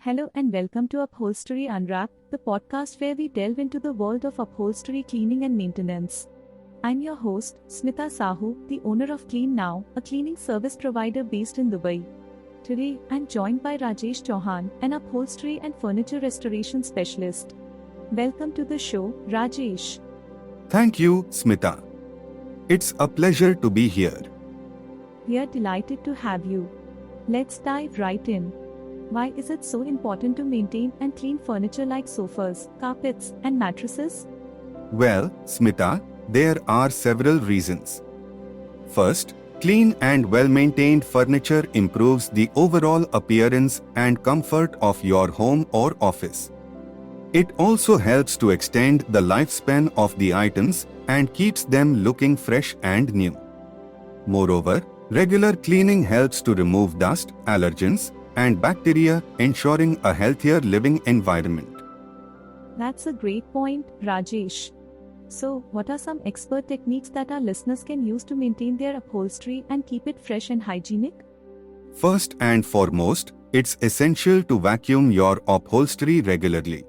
Hello and welcome to Upholstery Unwrapped, the podcast where we delve into the world of upholstery cleaning and maintenance. I'm your host, Smitha Sahu, the owner of CleanNow, a cleaning service provider based in Dubai. Today, I'm joined by Rajesh Chauhan, an upholstery and furniture restoration specialist. Welcome to the show, Rajesh. Thank you, Smitha. It's a pleasure to be here. We are delighted to have you. Let's dive right in. Why is it so important to maintain and clean furniture like sofas, carpets, and mattresses? Well, Smitha, there are several reasons. First, clean and well-maintained furniture improves the overall appearance and comfort of your home or office. It also helps to extend the lifespan of the items and keeps them looking fresh and new. Moreover, regular cleaning helps to remove dust, allergens, and bacteria, ensuring a healthier living environment. That's a great point, Rajesh. So, what are some expert techniques that our listeners can use to maintain their upholstery and keep it fresh and hygienic? First and foremost, it's essential to vacuum your upholstery regularly.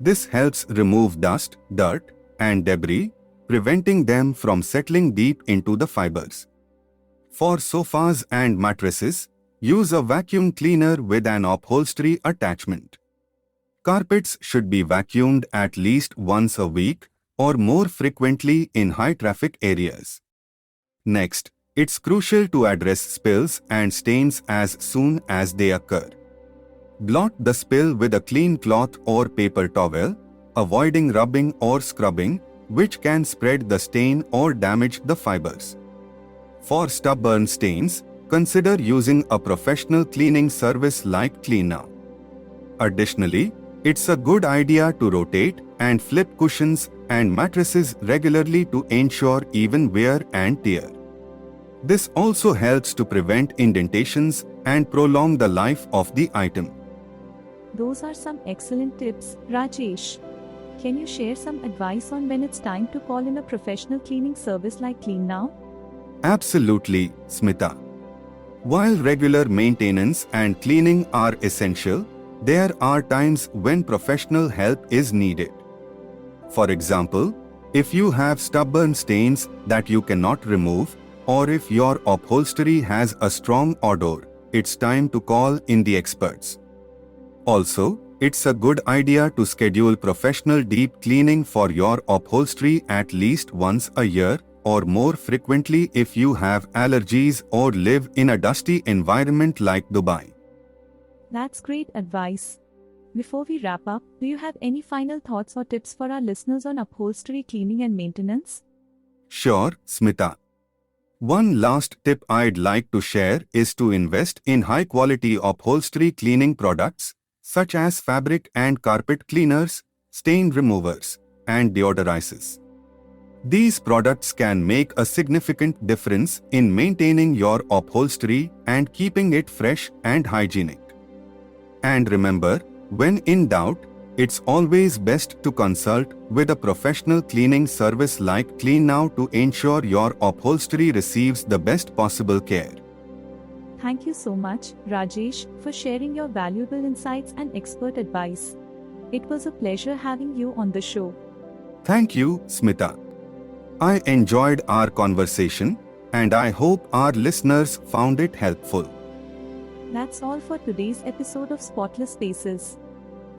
This helps remove dust, dirt, and debris, preventing them from settling deep into the fibers. For sofas and mattresses, use a vacuum cleaner with an upholstery attachment. Carpets should be vacuumed at least once a week or more frequently in high-traffic areas. Next, it's crucial to address spills and stains as soon as they occur. Blot the spill with a clean cloth or paper towel, avoiding rubbing or scrubbing, which can spread the stain or damage the fibers. For stubborn stains, consider using a professional cleaning service like CleanNow. Additionally, it's a good idea to rotate and flip cushions and mattresses regularly to ensure even wear and tear. This also helps to prevent indentations and prolong the life of the item. Those are some excellent tips, Rajesh. Can you share some advice on when it's time to call in a professional cleaning service like CleanNow? Absolutely, Smitha. While regular maintenance and cleaning are essential, there are times when professional help is needed. For example, if you have stubborn stains that you cannot remove, or if your upholstery has a strong odor, it's time to call in the experts. Also, it's a good idea to schedule professional deep cleaning for your upholstery at least once a year, or more frequently if you have allergies or live in a dusty environment like Dubai. That's great advice. Before we wrap up, do you have any final thoughts or tips for our listeners on upholstery cleaning and maintenance? Sure, Smitha. One last tip I'd like to share is to invest in high-quality upholstery cleaning products, such as fabric and carpet cleaners, stain removers, and deodorizers. These products can make a significant difference in maintaining your upholstery and keeping it fresh and hygienic. And remember, when in doubt, it's always best to consult with a professional cleaning service like CleanNow to ensure your upholstery receives the best possible care. Thank you so much, Rajesh, for sharing your valuable insights and expert advice. It was a pleasure having you on the show. Thank you, Smitha. I enjoyed our conversation, and I hope our listeners found it helpful. That's all for today's episode of Spotless Spaces.